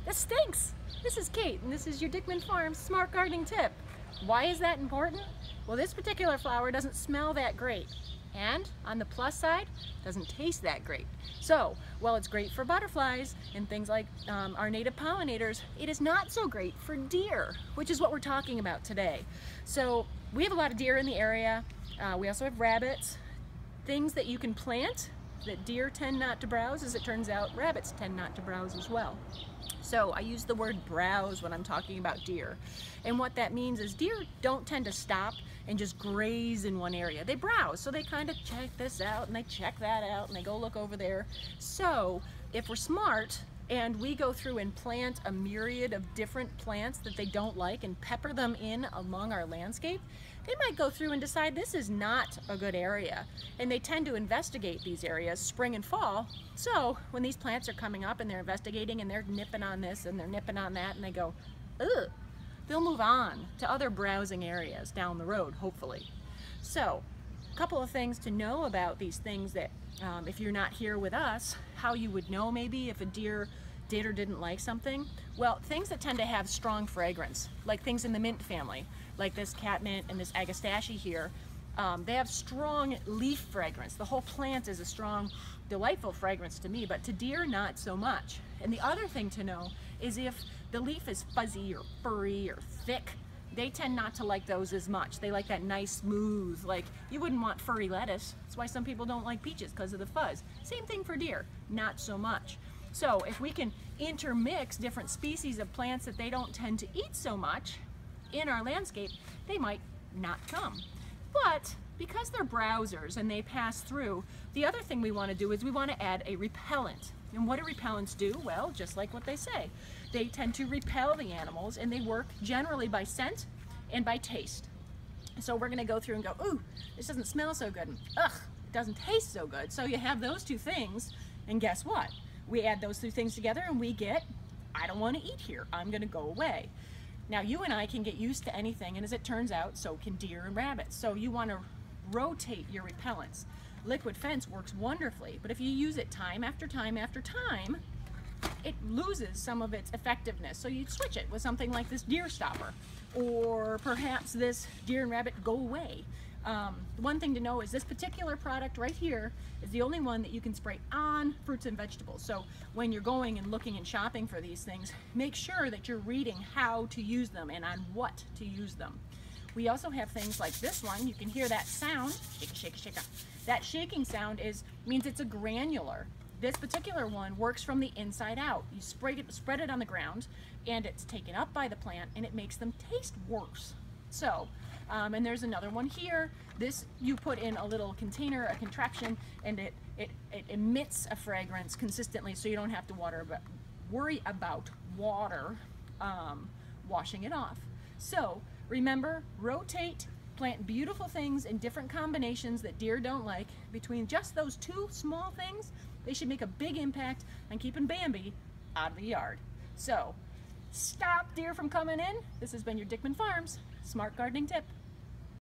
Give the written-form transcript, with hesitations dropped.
This stinks. This is Kate, and this is your Dickman Farms Smart Gardening Tip. Why is that important? Well, this particular flower doesn't smell that great. And on the plus side, doesn't taste that great. So, while it's great for butterflies and things like our native pollinators, it is not so great for deer, which is what we're talking about today. So, we have a lot of deer in the area. We also have rabbits. Things that you can plant that deer tend not to browse, as it turns out, rabbits tend not to browse as well. So I use the word browse when I'm talking about deer. And what that means is deer don't tend to stop and just graze in one area. They browse, so they kind of check this out and they check that out and they go look over there. So if we're smart and we go through and plant a myriad of different plants that they don't like and pepper them in along our landscape, they might go through and decide this is not a good area. And they tend to investigate these areas spring and fall. So when these plants are coming up and they're investigating and they're nipping on this and they're nipping on that and they go, ugh, they'll move on to other browsing areas down the road, hopefully. So a couple of things to know about these things that if you're not here with us, how you would know maybe if a deer did or didn't like something. Well, things that tend to have strong fragrance, like things in the mint family, like this catmint and this agastache here, they have strong leaf fragrance. The whole plant is a strong, delightful fragrance to me, but to deer, not so much. And the other thing to know is if the leaf is fuzzy or furry or thick, they tend not to like those as much. They like that nice smooth, like you wouldn't want furry lettuce. That's why some people don't like peaches, because of the fuzz. Same thing for deer, not so much. So if we can intermix different species of plants that they don't tend to eat so much in our landscape, they might not come. But because they're browsers and they pass through, the other thing we want to do is we want to add a repellent. And what do repellents do? Well, just like what they say. They tend to repel the animals, and they work generally by scent and by taste. So we're going to go through and go, ooh, this doesn't smell so good. And, ugh, it doesn't taste so good. So you have those two things, and guess what? We add those two things together and we get, I don't want to eat here. I'm going to go away. Now you and I can get used to anything, and as it turns out, so can deer and rabbits. So you want to rotate your repellents. Liquid fence works wonderfully, but if you use it time after time after time, it loses some of its effectiveness. So you switch it with something like this deer stopper, or perhaps this deer and rabbit go away. One thing to know is this particular product right here is the only one that you can spray on fruits and vegetables. So when you're going and looking and shopping for these things, make sure that you're reading how to use them and on what to use them. We also have things like this one. You can hear that sound, shake, shake, shake. That shaking sound means it's a granular. This particular one works from the inside out. You spread it on the ground, and it's taken up by the plant, and it makes them taste worse. So, and there's another one here. This you put in a little container, a contraption, and it emits a fragrance consistently, so you don't have to worry about water washing it off. So remember, rotate, plant beautiful things in different combinations that deer don't like. Between just those two small things, they should make a big impact on keeping Bambi out of the yard. So stop deer from coming in. This has been your Dickman Farms Smart Gardening Tip.